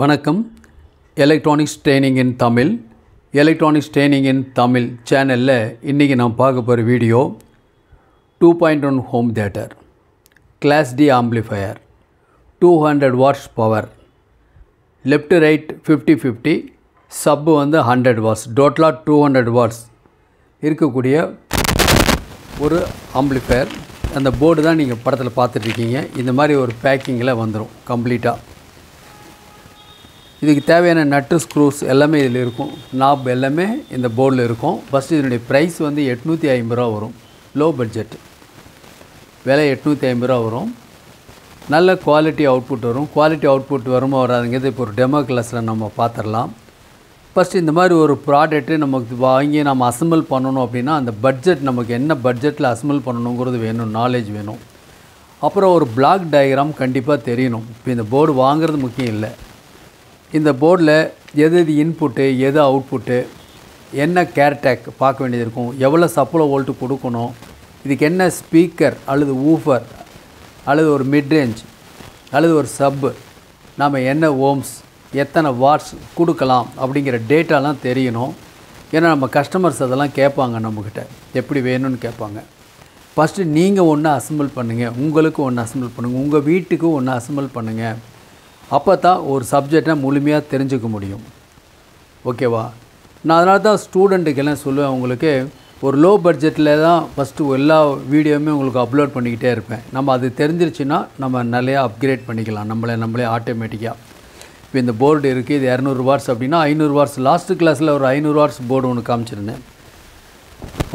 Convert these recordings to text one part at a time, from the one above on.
வணக்கம். Electronics training இன் தமிழ் சேனலில் இன்றைக்கி நான் பார்க்க போகிற video 2.1 home theatre class D amplifier 200 watts power left right 50-50 sub வந்து 100 வாட்ஸ் டோட்டலாக 200 வாட்ஸ் இருக்கக்கூடிய ஒரு ஆம்பிளிஃபையர். அந்த போர்டு தான் நீங்கள் படத்தில் பார்த்துட்ருக்கீங்க. இந்த மாதிரி ஒரு பேக்கிங்கில் வந்துடும் கம்ப்ளீட்டாக. இதுக்கு தேவையான நட்டு ஸ்க்ரூஸ் எல்லாமே இதில் இருக்கும். நாப் எல்லாமே இந்த போர்டில் இருக்கும். ஃபஸ்ட்டு இதனுடைய ப்ரைஸ் வந்து 850 ரூபா வரும். லோ பட்ஜெட் விலை 850 ரூபா வரும். நல்ல குவாலிட்டி அவுட்புட் வரும். குவாலிட்டி அவுட்புட் வருமா வராதுங்கிறது இப்போ ஒரு டெமோ கிளாஸில் நம்ம பார்த்துடலாம். ஃபஸ்ட்டு இந்த மாதிரி ஒரு ப்ராடக்ட்டு நமக்கு வாங்கி நம்ம அசம்பிள் பண்ணணும் அப்படின்னா அந்த பட்ஜெட் நமக்கு என்ன பட்ஜெட்டில் அசம்பிள் பண்ணணுங்கிறது வேணும், நாலேஜ் வேணும். அப்புறம் ஒரு பிளாக் டயக்ராம் கண்டிப்பாக தெரியணும். இப்போ இந்த போர்டு வாங்குறது முக்கியம் இல்லை. இந்த போர்டில் எது இன்புட்டு எது அவுட்புட்டு என்ன கேர்டேக் பார்க்க வேண்டியது இருக்கும். எவ்வளோ சப்ளை வோல்ட்டு கொடுக்கணும், இதுக்கு என்ன ஸ்பீக்கர் அல்லது ஊஃபர் அல்லது ஒரு மிட்ரேஞ்ச் அல்லது ஒரு சப்பு, நாம் என்ன ஓம்ஸ் எத்தனை வாட்ஸ் கொடுக்கலாம் அப்படிங்கிற டேட்டாலாம் தெரியணும். ஏன்னா நம்ம கஸ்டமர்ஸ் அதெல்லாம் கேட்பாங்க, நம்மக்கிட்ட எப்படி வேணும்னு கேட்பாங்க. ஃபஸ்ட்டு நீங்கள் ஒன்று அசம்பிள் பண்ணுங்கள், உங்களுக்கு ஒன்று அசம்பிள் பண்ணுங்கள், உங்கள் வீட்டுக்கு ஒன்று அசம்பிள் பண்ணுங்கள். அப்போ தான் ஒரு சப்ஜெக்டை முழுமையாக தெரிஞ்சுக்க முடியும். ஓகேவா? நான் அதனால தான் ஸ்டூடெண்ட்டுக்கெல்லாம் சொல்லுவேன், உங்களுக்கு ஒரு லோ பட்ஜெட்டில் தான் ஃபஸ்ட்டு எல்லா வீடியோவுமே உங்களுக்கு அப்லோட் பண்ணிக்கிட்டே இருப்பேன். நம்ம அது தெரிஞ்சிருச்சுன்னா நம்ம நிறையா அப்கிரேட் பண்ணிக்கலாம் நம்மளே ஆட்டோமேட்டிக்காக. இப்போ இந்த போர்டு இருக்குது, இது 200 வாட்ஸ் அப்படின்னா 500 வாட்ஸ். லாஸ்ட்டு கிளாஸில் ஒரு 500 வாட்ஸ் போர்டு ஒன்று காமிச்சிருந்தேன்.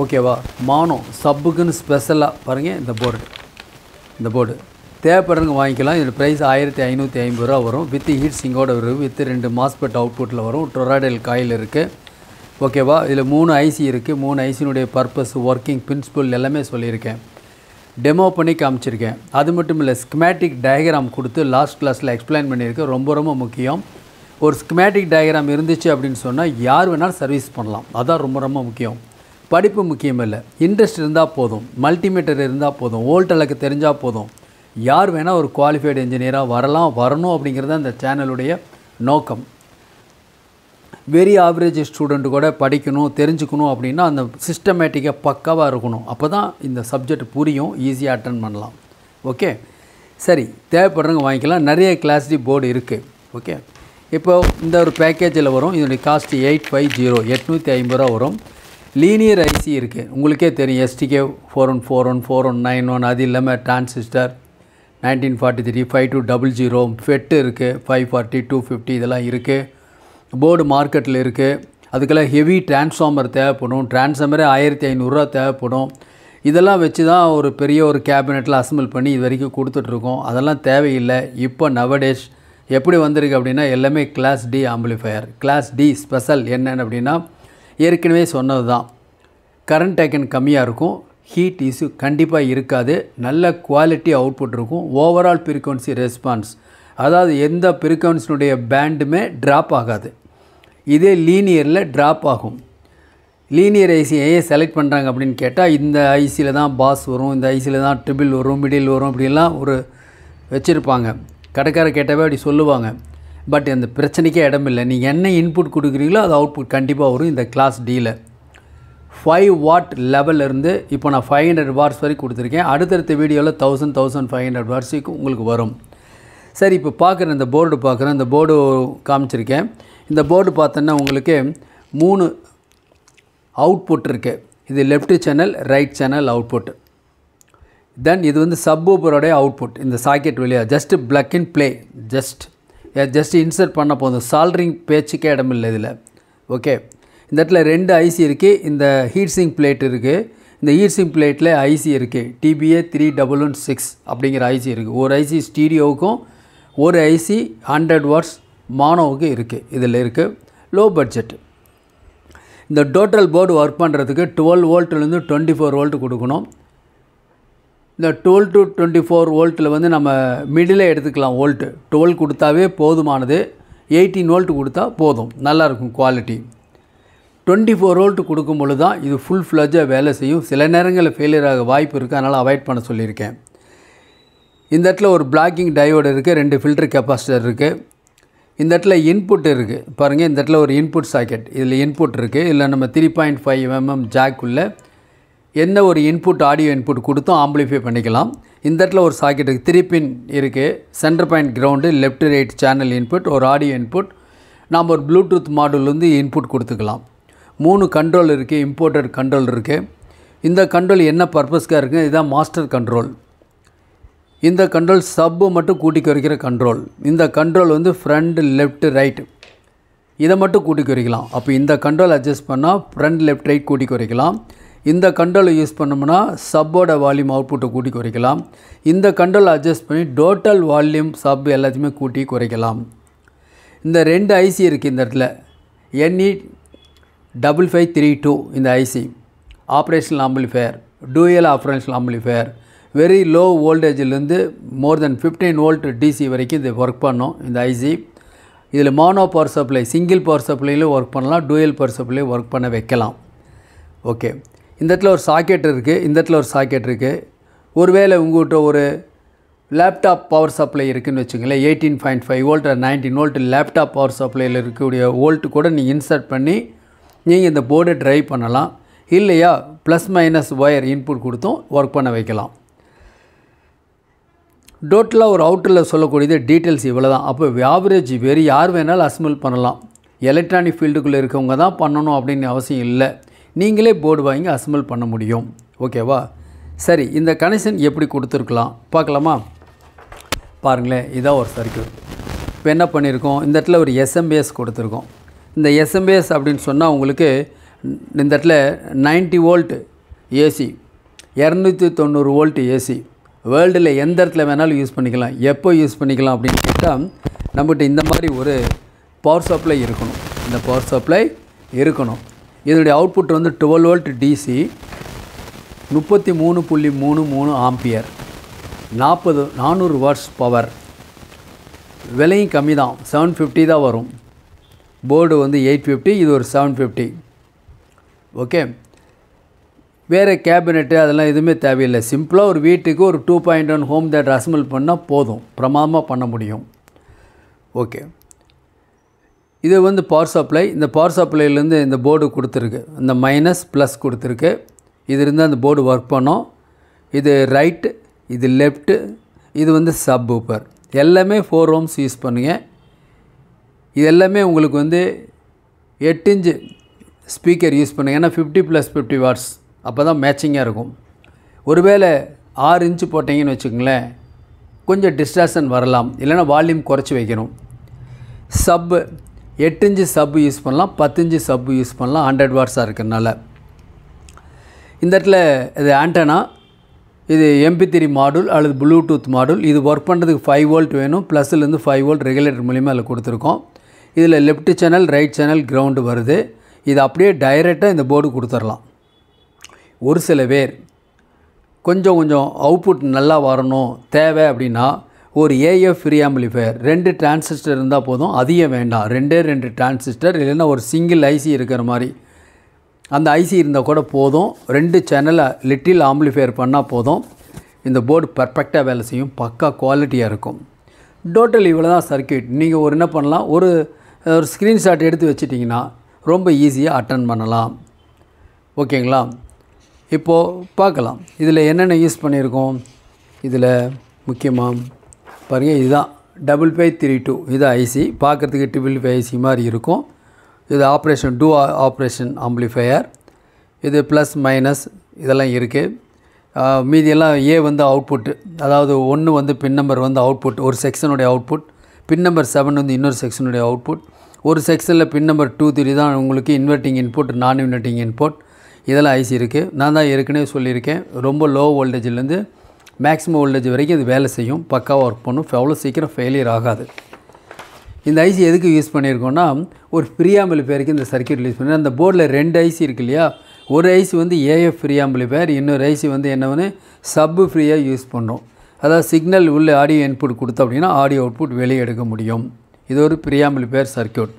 ஓகேவா? மானோ சப்புக்குன்னு ஸ்பெஷலாக பாருங்கள். இந்த போர்டு தேவைப்படுறவங்க வாங்கிக்கலாம். இதோட ப்ரைஸ் 1550 ரூபா வரும். வித் ஹீட் சிங்கோட வரும், வித் 2 மாஸ்பெட் அவுட்புட்டில் வரும். டொராடல் காயில் இருக்குது. ஓகேவா? இதில் 3 ஐசி இருக்குது. 3 ஐசியினுடைய பர்பஸ், ஒர்க்கிங் பிரின்சிபல் எல்லாமே சொல்லியிருக்கேன், டெமோ பண்ணி காமிச்சிருக்கேன். அது மட்டும் இல்லை, ஸ்கிமேட்டிக் டயக்ராம் கொடுத்து லாஸ்ட் கிளாஸில் எக்ஸ்பிளைன் பண்ணியிருக்கேன். ரொம்ப முக்கியம். ஒரு ஸ்கிமேட்டிக் டயக்ராம் இருந்துச்சு அப்படின்னு சொன்னால் யார் வேணாலும் சர்வீஸ் பண்ணலாம். அதான் ரொம்ப முக்கியம். படிப்பு முக்கியம் இல்லை, இன்ட்ரெஸ்ட் இருந்தால் போதும், மல்டிமீட்டர் இருந்தால் போதும், வோல்ட் அளக்கு தெரிஞ்சால் போதும். யார் வேணால் ஒரு குவாலிஃபைடு இன்ஜினியராக வரணும் அப்படிங்கிறது அந்த சேனலுடைய நோக்கம். வெரி ஆவரேஜ் ஸ்டூடெண்ட்டு கூட படிக்கணும், தெரிஞ்சுக்கணும் அப்படின்னா அந்த சிஸ்டமேட்டிக்காக பக்காவாக இருக்கணும். அப்போ தான் இந்த சப்ஜெக்ட் புரியும், ஈஸியாக அட்டன் பண்ணலாம். ஓகே, சரி. தேவைப்படுறவங்க வாங்கிக்கலாம். நிறைய கிளாஸ் டி போர்டு இருக்குது. ஓகே, இப்போ இந்த ஒரு பேக்கேஜில் வரும். இதனுடைய காஸ்ட் 850 850 ரூபா வரும். லீனியர் ஐசி இருக்குது, உங்களுக்கே தெரியும். STK 4141 4191, அது இல்லாமல் டிரான்சிஸ்டர் 1943 5200 ஃபெட்டு இருக்குது, 540 250 இதெல்லாம் இருக்குது. போர்டு மார்க்கெட்டில் இருக்குது. அதுக்கெல்லாம் ஹெவி டிரான்ஸ்ஃபார்மர் தேவைப்படும். டிரான்ஸ்ஃபார்மரே 1500 ரூபா தேவைப்படும். இதெல்லாம் வச்சு தான் ஒரு பெரிய ஒரு கேபினெட்டில் அசம்பிள் பண்ணி இது வரைக்கும் கொடுத்துட்ருக்கோம். அதெல்லாம் தேவையில்லை. இப்போ நவடேஸ் எப்படி வந்திருக்கு அப்படின்னா எல்லாமே class D amplifier. Class D special என்னென்னு அப்படின்னா ஏற்கனவே சொன்னது தான், கரண்ட் டேக்கன் கம்மியாக இருக்கும், ஹீட் இஷ்யூ கண்டிப்பாக இருக்காது, நல்ல குவாலிட்டி அவுட்புட் இருக்கும், ஓவரால் ஃப்ரீக்வன்சி ரெஸ்பான்ஸ், அதாவது எந்த ஃப்ரீக்வன்சினுடைய பேண்டுமே ட்ராப் ஆகாது. இதே லீனியரில் ட்ராப் ஆகும். லீனியர் ஐசியை செலக்ட் பண்ணுறாங்க அப்படின்னு கேட்டால் இந்த ஐசியில் தான் பாஸ் வரும், இந்த ஐசியில் தான் ட்ரிபிள் வரும், மிடில் வரும், இப்படிலாம் ஒரு வச்சுருப்பாங்க. கடைக்கார கேட்டாவே அப்படி சொல்லுவாங்க. பட் அந்த பிரச்சனைக்கே இடமில்லை. நீங்கள் என்ன இன்புட் கொடுக்குறீங்களோ அது அவுட்புட் கண்டிப்பாக வரும். இந்த கிளாஸ் டியில் 5 வாட் லெவலில் இருந்து இப்போ நான் 500 வாட்ஸ் வரைக்கும் கொடுத்துருக்கேன். அடுத்தடுத்த வீடியோவில் 1500 வாட்ஸுக்கு உங்களுக்கு வரும். சரி, இப்போ பார்க்குறேன் இந்த போர்டு காமிச்சிருக்கேன். இந்த போர்டு பார்த்தோன்னா உங்களுக்கு 3 அவுட்புட் இருக்குது. இது left channel, right channel output. Then இது வந்து சப்வூஃபரோடைய அவுட்புட். இந்த சாக்கெட் வழியாக just plug in play, just insert பண்ண போதும். சால்ட்ரிங் பேச்சுக்கே இடமில்லை இதில். ஓகே, இந்த இடத்துல 2 ஐசி இருக்குது. இந்த ஹீட்ஸிங் பிளேட் இருக்குது. இந்த ஹீட்ஸிங் பிளேட்டில் ஐசி இருக்குது. TBA 3116 அப்படிங்கிற ஐசி இருக்குது. ஒரு ஐசி ஸ்டீரியோவுக்கும் ஒரு ஐசி 100 வாட்ஸ் மானோவுக்கு இருக்குது. இதில் இருக்குது. Low budget. இந்த டோட்டல் போர்டு ஒர்க் பண்ணுறதுக்கு 12 வோல்ட்லேருந்து 24 வோல்ட் கொடுக்கணும். இந்த 12 to 24 வோல்ட்டில் வந்து நம்ம மிடில் எடுத்துக்கலாம். வோல்ட்டு 12 கொடுத்தாவே போதுமானது. 18 வோல்ட் கொடுத்தா போதும், நல்லாயிருக்கும் குவாலிட்டி. 24 வோல்ட் கொடுக்கும் பொழுது தான் இது ஃபுல் ஃப்ளஜாக வேலை செய்யும். சில நேரங்களில் ஃபெயிலியர் ஆக வாய்ப்பு இருக்குது, அதனால் அவாய்ட் பண்ண சொல்லியிருக்கேன். இந்த இடத்துல ஒரு பிளாக்கிங் டயோடு இருக்குது, 2 ஃபில்டர் கெப்பாசிட்டர் இருக்குது. இந்த இடத்துல இன்புட் இருக்குது பாருங்கள். இந்த இடத்துல ஒரு இன்புட் சாக்கெட், இதில் இன்புட் இருக்குது. இல்லை நம்ம 3.5 mm ஜாக் உள்ள என்ன ஒரு இன்புட் ஆடியோ இன்புட் கொடுத்தும் ஆம்பிளிஃபை பண்ணிக்கலாம். இந்த இடத்துல ஒரு சாக்கெட் இருக்குது, 3 பின் இருக்குது. Centre point ground, left right channel input, ஒரு ஆடியோ இன்புட். நாம் ஒரு ப்ளூடூத் மாடல் வந்து இன்புட் கொடுத்துக்கலாம். 3 கண்ட்ரோல் இருக்குது, இம்போர்ட்டட் கண்ட்ரோல் இருக்குது. இந்த கண்ட்ரோல் என்ன பர்பஸ்க்காக இருக்குது? இதுதான் மாஸ்டர் கண்ட்ரோல். இந்த கண்ட்ரோல் சப்பு மட்டும் கூட்டி குறைக்கிற கண்ட்ரோல். இந்த கண்ட்ரோல் வந்து ஃப்ரண்ட் லெஃப்ட் ரைட் இதை மட்டும் கூட்டி குறைக்கலாம். அப்போ இந்த கண்ட்ரோல் அட்ஜஸ்ட் பண்ணால் ஃப்ரண்ட் லெஃப்ட் ரைட் கூட்டி குறைக்கலாம். இந்த கண்ட்ரோலை யூஸ் பண்ணோம்னா சப்போட வால்யூம் அவுட்புட்டை கூட்டி குறைக்கலாம். இந்த கண்ட்ரோல் அட்ஜஸ்ட் பண்ணி டோட்டல் வால்யூம் சப் எல்லாத்தையுமே கூட்டி குறைக்கலாம். இந்த 2 ஐசி இருக்குது இந்த இடத்துல. NE5532 இந்த IC operational amplifier, dual operational amplifier. Very low வோல்டேஜிலேருந்து மோர் தென் 15 வோல்ட் டிசி வரைக்கும் இது ஒர்க் பண்ணோம் இந்த ஐசி. இதில் mono power supply, single power சப்ளையிலும் ஒர்க் பண்ணலாம், டூயல் பவர் சப்ளையும் ஒர்க் பண்ண வைக்கலாம். ஓகே, இந்த இடத்துல ஒரு சாக்கெட் இருக்குது, இந்த இடத்துல ஒரு சாக்கெட் இருக்குது. ஒருவேளை உங்கள்கிட்ட ஒரு லேப்டாப் பவர் சப்ளை இருக்குதுன்னு வச்சுங்களேன், 18.5 வோல்ட் 19 வோல்ட் லேப்டாப் பவர் சப்ளையில் இருக்கக்கூடிய வோல்ட்டு கூட நீங்கள் இன்சர்ட் பண்ணி நீங்கள் இந்த போர்டை ட்ரைவ் பண்ணலாம். இல்லையா ப்ளஸ் மைனஸ் ஒயர் இன்புட் கொடுத்தும் ஒர்க் பண்ண வைக்கலாம். டோட்டலாக ஒரு அவுட்டரில் சொல்லக்கூடியது டீட்டெயில்ஸ் இவ்வளோ தான். அப்போ ஆவரேஜ் வேறு யார் வேணாலும் அசம்பிள் பண்ணலாம். எலக்ட்ரானிக் ஃபீல்டுக்குள்ளே இருக்கவங்க தான் பண்ணணும் அப்படின்னு அவசியம் இல்லை. நீங்களே போர்டு வாங்கி அசம்பிள் பண்ண முடியும். ஓகேவா? சரி, இந்த கனெக்ஷன் எப்படி கொடுத்துருக்கலாம் பார்க்கலாமா? பாருங்களேன், இதான் ஒரு சர்க்யூட். இப்போ என்ன பண்ணியிருக்கோம், இந்த இடத்துல ஒரு எஸ்எம்பிஎஸ் கொடுத்துருக்கோம். இந்த எஸ்எம்பிஎஸ் அப்படின்னு சொன்னால் உங்களுக்கு இந்த இடத்துல 90 வோல்ட் ஏசி, 290 வோல்ட் ஏசி. வேர்ல்டில் எந்த இடத்துல வேணாலும் யூஸ் பண்ணிக்கலாம். எப்போ யூஸ் பண்ணிக்கலாம் அப்படின்னு கேட்டால் நம்மகிட்ட இந்த மாதிரி ஒரு பவர் சப்ளை இருக்கணும். இந்த பவர் சப்ளை இருக்கணும். இதனுடைய அவுட்புட் வந்து 12 volt DC, 33.33 ampere, 400 watts power. விலையும் கம்மி தான், 750 தான் வரும். போர்டு வந்து 850, இது ஒரு 750. ஓகே, வேறு கேபினெட்டு அதெல்லாம் எதுவுமே தேவையில்லை. சிம்பிளாக ஒரு வீட்டுக்கு ஒரு 2.1 ஹோம் தேட்டர் அசம்பிள் பண்ணால் போதும், பிரமாதமாக பண்ண முடியும். ஓகே, இது வந்து பவர் சப்ளை. இந்த பவர் சப்ளைலேருந்து இந்த போர்டு கொடுத்துருக்கு, இந்த மைனஸ் ப்ளஸ் கொடுத்துருக்கு. இது இருந்தால் அந்த போர்டு ஒர்க் பண்ணோம். இது ரைட்டு, இது லெஃப்ட்டு, இது வந்து சப் ஊப்பர். எல்லாமே 4 ohms யூஸ் பண்ணுங்க. இது எல்லாமே உங்களுக்கு வந்து 8 இன்ச் ஸ்பீக்கர் யூஸ் பண்ணுங்க. ஏன்னா 50 + 50 வாட்ஸ், அப்போ தான் மேட்சிங்காக இருக்கும். ஒருவேளை 6 இன்ச்சு போட்டிங்கன்னு வச்சுக்கோங்களேன், கொஞ்சம் டிஸ்ட்ராக்ஷன் வரலாம், இல்லைனா வால்யூம் குறைச்சி வைக்கணும். சப்பு 8 இன்ச்சு சப்பு யூஸ் பண்ணலாம், 10 இன்ச்சு சப்பு யூஸ் பண்ணலாம், 100 வாட்ஸாக இருக்கிறதுனால. இந்த இடத்துல இது ஆண்டனா, இது MP3 மாடல் அல்லது ப்ளூடூத் மாடல். இது ஒர்க் பண்ணுறதுக்கு 5 வோல்ட் வேணும், ப்ளஸ்லேருந்து 5 வோல்ட் ரெகுலேட்டர் மூலிமா அதில் கொடுத்துருக்கோம். இதில் left channel, right channel, ground வருது. இது அப்படியே டைரெக்டாக இந்த போர்டு கொடுத்துடலாம். ஒரு சில பேர் கொஞ்சம் அவுட்புட் நல்லா வரணும் தேவை அப்படின்னா ஒரு ஏஎஃப் ஃப்ரீ ஆம்பிளிஃபையர் 2 டிரான்சிஸ்டர் இருந்தால் போதும், அதிகம் வேண்டாம். 2 டிரான்சிஸ்டர் இல்லைன்னா ஒரு சிங்கிள் ஐசி இருக்கிற மாதிரி அந்த ஐசி இருந்தால் கூட போதும். 2 சேனலை லிட்டில் ஆம்பிளிஃபையர் பண்ணால் போதும். இந்த போர்டு பர்ஃபெக்டாக வேலை செய்யும், பக்கா குவாலிட்டியாக இருக்கும். டோட்டல் இவ்வளோ தான் சர்க்யூட். நீங்கள் ஒரு என்ன பண்ணலாம், ஒரு ஸ்க்ரீன்ஷாட் எடுத்து வச்சிட்டிங்கன்னா ரொம்ப ஈஸியாக அட்டன் பண்ணலாம். ஓகேங்களா? இப்போது பார்க்கலாம் இதில் என்னென்ன யூஸ் பண்ணியிருக்கோம். இதில் முக்கியமாக பாருங்கள், இதுதான் 5532, இது ஐசி. பார்க்குறதுக்கு 55 ஐசி மாதிரி இருக்கும். இது ஆப்ரேஷன் ஆம்பிளிஃபையர். இது ப்ளஸ் மைனஸ் இதெல்லாம் இருக்குது. மீதியெல்லாம் ஏ வந்து அவுட்புட்டு, அதாவது 1 வந்து பின் நம்பர் வந்து அவுட்புட், ஒரு செக்ஷனுடைய அவுட்புட். பின் நம்பர் 7 வந்து இன்னொரு செக்ஷனுடைய அவுட்புட். ஒரு செக்ஷனில் பின் நம்பர் 2, 3 தான் உங்களுக்கு இன்வெர்ட்டிங் இன்புட், நான் இன்வெர்ட்டிங் இன்புட். இதெல்லாம் ஐசி இருக்குது. நான் தான் ஏற்கனவே சொல்லியிருக்கேன், ரொம்ப லோ வோல்டேஜ்லேருந்து மேக்ஸிமம் வோல்டேஜ் வரைக்கும் இது வேலை செய்யும், பக்காவாக ஒர்க் பண்ணும், அவ்வளோ சீக்கிரம் ஃபெயிலியர் ஆகாது. இந்த ஐசி எதுக்கு யூஸ் பண்ணியிருக்கோன்னா, ஒரு ஃப்ரீ ஆம்பிளிஃபையருக்கு இந்த சர்க்யூட் யூஸ் பண்ணி. அந்த போர்டில் 2 ஐசி இருக்குது இல்லையா, ஒரு ஐசி வந்து ஏஎஃப் ஃப்ரீ ஆம்பிளிஃபையர், இன்னொரு ஐசி வந்து என்னவென்னு சப்பு ஃப்ரீயாக யூஸ் பண்ணுறோம். அதாவது சிக்னல் உள்ள ஆடியோ இன்புட் கொடுத்தோம் அப்படின்னா ஆடியோ அவுட்புட் வெளியே எடுக்க முடியும். இது ஒரு ஃப்ரீ ஆம்பிளிஃபையர் சர்க்யூட்.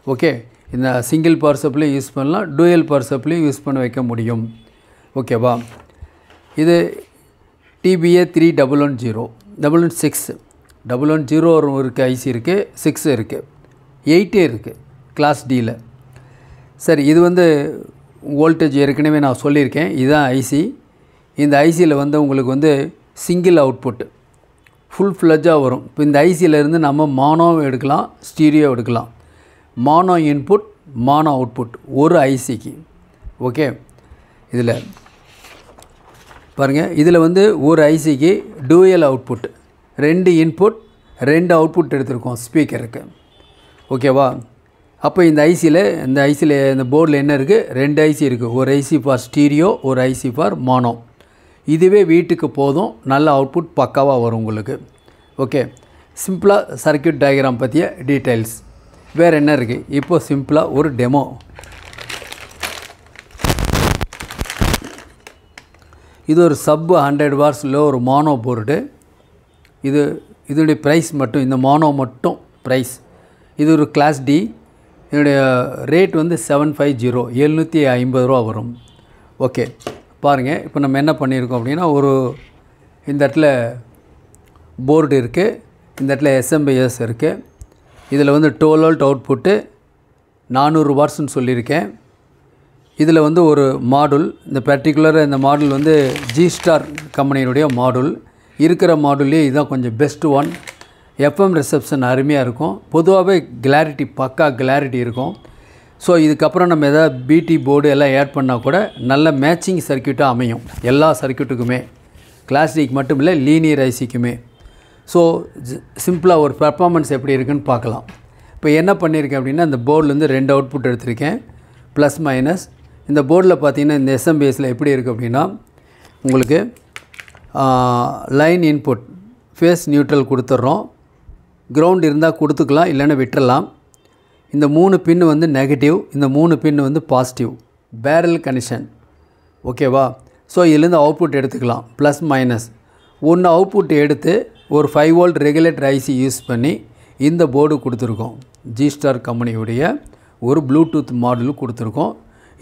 ஓகே, இந்த சிங்கிள் பவர் சப்ளை யூஸ் பண்ணலாம், டூயல் பவர் சப்ளையும் யூஸ் பண்ண வைக்க முடியும். ஓகேவா? இது TBA 3110 116 110 ஒரு ஐசி இருக்குது, 6 இருக்குது. 8 இருக்குது கிளாஸ் டியில். சரி, இது வந்து வோல்டேஜ் ஏற்கனவே நான் சொல்லியிருக்கேன். இதுதான் ஐசி. இந்த ஐசியில் வந்து உங்களுக்கு வந்து சிங்கிள் அவுட்புட் ஃபுல் ஃப்ளெஜ்ஜாக வரும். இப்போ இந்த ஐசியிலேருந்து நம்ம மானோ எடுக்கலாம், ஸ்டீரியோ எடுக்கலாம். மானோ இன்புட், மானோ அவுட்புட் ஒரு ஐசிக்கு. ஓகே, இதில் பாருங்கள், இதில் வந்து ஒரு ஐசிக்கு டூயல் அவுட்புட், 2 இன்புட் 2 அவுட்புட் எடுத்திருக்கோம் ஸ்பீக்கருக்கு. ஓகேவா? அப்போ இந்த ஐசியில் இந்த போர்டில் என்ன இருக்குது? 2 ஐசி இருக்குது. ஒரு ஐசி ஃபார் ஸ்டீரியோ, ஒரு ஐசி ஃபார் மானோ. இதுவே வீட்டுக்கு போதும், நல்ல அவுட்புட் பக்காவாக வரும் உங்களுக்கு. ஓகே, சிம்பிளாக சர்க்யூட் டயக்ராம் பற்றிய டீட்டெயில்ஸ். வேறு என்ன இருக்குது? இப்போது சிம்பிளாக ஒரு டெமோ. இது ஒரு சப் 100 வாட்ஸில் ஒரு மானோ போர்டு. இதனுடைய ப்ரைஸ் மட்டும், இந்த மானோ மட்டும் ப்ரைஸ், இது ஒரு கிளாஸ் டி. இதனுடைய ரேட் வந்து 750, 750 ரூபா வரும். ஓகே, பாருங்கள். இப்போ நம்ம என்ன பண்ணியிருக்கோம் அப்படின்னா, இந்த இடத்துல போர்டு இருக்குது, இந்த இடத்துல எஸ்எம்பிஎஸ் இருக்குது. இதில் வந்து 12 வோல்ட் அவுட்புட்டு 400 வாட்ஸ்ன்னு சொல்லியிருக்கேன். இதில் வந்து ஒரு மாடுல், இந்த பர்டிகுலராக இந்த மாடுல் வந்து ஜி-ஸ்டார் கம்பெனியினுடைய மாடுல். இருக்கிற மாடுல்லே இதுதான் கொஞ்சம் பெஸ்ட் ஒன். எஃப்எம் ரிசப்ஷன் அருமையாக இருக்கும். பொதுவாகவே கிளாரிட்டி, பக்கா கிளாரிட்டி இருக்கும். ஸோ இதுக்கப்புறம் நம்ம எதாவது பிடி போர்டு எல்லாம் ஆட் பண்ணால் கூட நல்ல மேட்சிங் சர்க்யூட்டாக அமையும் எல்லா சர்க்யூட்டுக்குமே, கிளாசிக் மட்டும் இல்லை, லீனியர் ஐசிக்குமே. ஸோ சிம்பிளாக ஒரு பர்ஃபார்மன்ஸ் எப்படி இருக்குன்னு பார்க்கலாம். இப்போ என்ன பண்ணியிருக்கேன் அப்படின்னா, இந்த போர்டிலேருந்து 2 அவுட்புட் எடுத்திருக்கேன், ப்ளஸ் மைனஸ். இந்த போர்டில் பார்த்தீங்கன்னா இந்த எஸ்எம்பிஎஸில் எப்படி இருக்குது அப்படின்னா, உங்களுக்கு லைன் இன்புட் ஃபேஸ் நியூட்ரல் கொடுத்துட்றோம். கிரவுண்ட் இருந்தால் கொடுத்துக்கலாம், இல்லைன்னா விட்டுறலாம். இந்த 3 பின்னு வந்து நெகட்டிவ், இந்த 3 பின்னு வந்து பாசிட்டிவ், பேரல் கனெக்ஷன். ஓகேவா? ஸோ இதுலேருந்து அவுட்புட் எடுத்துக்கலாம், ப்ளஸ் மைனஸ். ஒன்று அவுட்புட் எடுத்து ஒரு 5 வோல்ட் ரெகுலேட்டர் ஐசி யூஸ் பண்ணி இந்த போர்டு கொடுத்துருக்கோம். ஜி-ஸ்டார் கம்பெனியுடைய ஒரு ப்ளூடூத் மாடல் கொடுத்துருக்கோம்.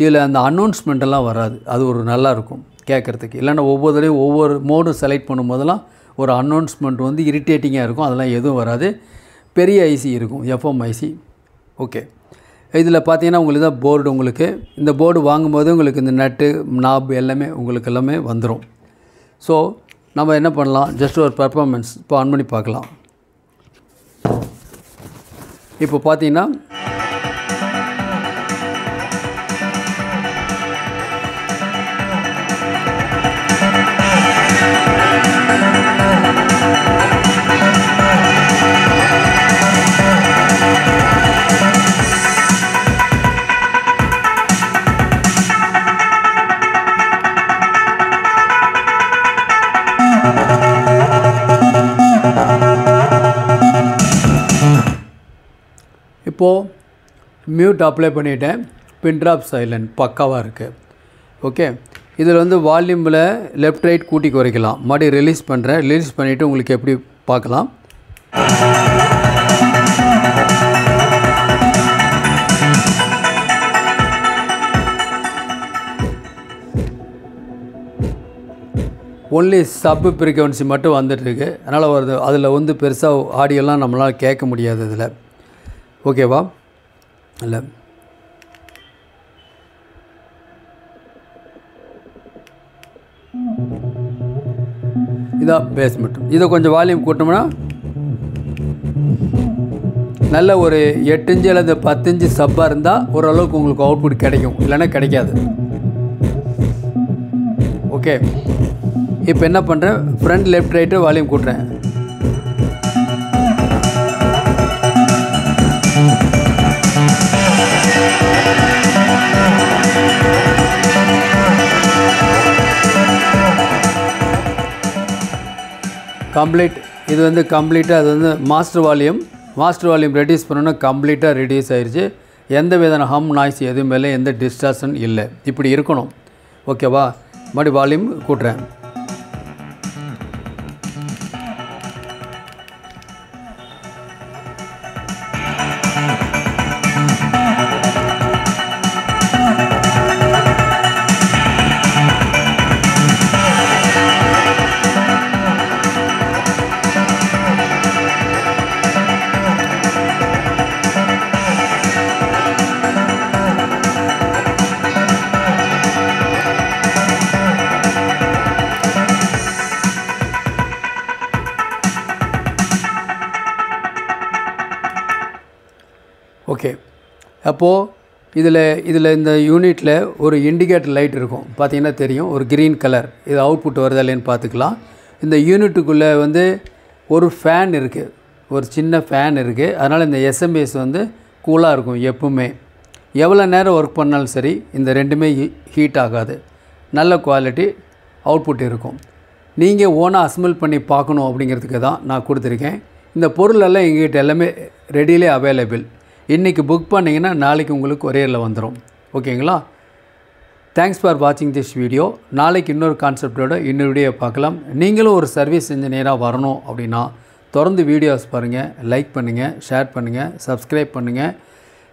இதில் அந்த அனௌன்ஸ்மெண்ட்டெல்லாம் வராது, அது ஒரு நல்லாயிருக்கும் கேட்குறதுக்கு. இல்லைன்னா ஒவ்வொருத்தரையும் ஒவ்வொரு மோடும் செலக்ட் பண்ணும்போதெல்லாம் ஒரு அனௌன்ஸ்மெண்ட் வந்து இரிட்டேட்டிங்காக இருக்கும். அதெல்லாம் எதுவும் வராது. பெரிய ஐசி இருக்கும், எஃப்எம் ஐசி. ஓகே, இதில் பார்த்தீங்கன்னா உங்களுக்கு தான் போர்டு. உங்களுக்கு இந்த போர்டு வாங்கும்போது உங்களுக்கு இந்த நட்டு நாப் எல்லாமே உங்களுக்கு எல்லாமே வந்துடும். ஸோ நம்ம என்ன பண்ணலாம், ஜஸ்ட் ஒரு பர்ஃபார்மன்ஸ் இப்போ ஆன் பண்ணி பார்க்கலாம். இப்போ பார்த்தீங்கன்னா இப்போது மியூட் அப்ளை பண்ணிவிட்டேன். பின் ட்ராப் சைலண்ட் பக்காவாக இருக்குது. ஓகே, இதில் வந்து வால்யூமில் லெஃப்ட் ரைட் கூட்டி குறைக்கலாம். மறுபடியும் ரிலீஸ் பண்ணுறேன். ரிலீஸ் பண்ணிவிட்டு உங்களுக்கு எப்படி பார்க்கலாம். ஒன்லி சப் ஃப்ரீக்வன்சி மட்டும் வந்துட்டுருக்கு. அதனால் வருது. அதில் வந்து பெருசாக ஆடியோலாம் நம்மளால் கேட்க முடியாது இதில். ஓகேவா? இல்லை, இதான் பேஸ் மட்டும். இதை கொஞ்சம் வால்யூம் கூட்டோம்னா நல்ல ஒரு 8 இன்ச்சு அல்லது 10 இன்ச்சு சப்பாக இருந்தால் ஓரளவுக்கு உங்களுக்கு அவுட்புட் கிடைக்கும், இல்லைன்னா கிடைக்காது. ஓகே, இப்போ என்ன பண்ணுறேன், ஃப்ரண்ட் லெஃப்ட் ரைட்டு வால்யூம் கூட்டுறேன். கம்ப்ளீட். இது வந்து கம்ப்ளீட்டாக அது வந்து மாஸ்டர் வால்யூம் ரெடியூஸ் பண்ணோன்னா கம்ப்ளீட்டாக ரெடியூஸ் ஆயிடுச்சு. எந்த விதமான ஹம் நாய்ஸ் எதுவும் இல்லை, எந்த டிஸ்டார்ஷன் இல்லை. இப்படி இருக்கணும். ஓகேவா? மறுபடி வால்யூம் கூட்டுறேன். ஓகே. அப்போது இதில் இந்த யூனிட்டில் ஒரு இண்டிகேட்டர் லைட் இருக்கும், பார்த்தீங்கன்னா தெரியும், ஒரு க்ரீன் கலர். இது அவுட்புட் வருதா இல்லைன்னு பார்த்துக்கலாம். இந்த யூனிட்டுக்குள்ளே வந்து ஒரு ஃபேன் இருக்குது, ஒரு சின்ன ஃபேன் இருக்குது. அதனால் இந்த எஸ்எம்எஸ் வந்து கூலாக இருக்கும் எப்பவுமே. எவ்வளோ நேரம் ஒர்க் பண்ணாலும் சரி இந்த ரெண்டுமே ஹீட் ஆகாது, நல்ல குவாலிட்டி அவுட்புட் இருக்கும். நீங்கள் ஓனாக அசம்பிள் பண்ணி பார்க்கணும் அப்படிங்கிறதுக்கு தான் நான் கொடுத்துருக்கேன். இந்த பொருளெல்லாம் எங்கள்கிட்ட எல்லாமே ரெடியிலே அவைலபிள். இன்றைக்கி புக் பண்ணிங்கன்னா நாளைக்கு உங்களுக்கு கொரியரில் வந்துடும். ஓகேங்களா? தேங்க்ஸ் ஃபார் வாட்சிங் திஸ் வீடியோ. நாளைக்கு இன்னொரு கான்செப்டோட இன்னொரு வீடியோ பார்க்கலாம். நீங்களும் ஒரு சர்வீஸ் இன்ஜினியராக வரணும் அப்படின்னா தொடர்ந்து வீடியோஸ் பாருங்கள், லைக் பண்ணுங்கள், ஷேர் பண்ணுங்கள், சப்ஸ்கிரைப் பண்ணுங்கள்.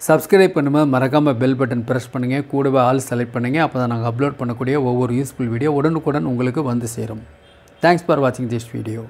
சப்ஸ்கிரைப் பண்ணும்போது மறக்காமல் பெல் பட்டன் ப்ரெஸ் பண்ணுங்கள், கூடவே ஆல் செலக்ட் பண்ணுங்கள். அப்போ தான் நாங்கள் அப்லோட் பண்ணக்கூடிய ஒவ்வொரு யூஸ்ஃபுல் வீடியோ உடனுக்குடன் உங்களுக்கு வந்து சேரும். தேங்க்ஸ் ஃபார் வாட்சிங் திஸ் வீடியோ.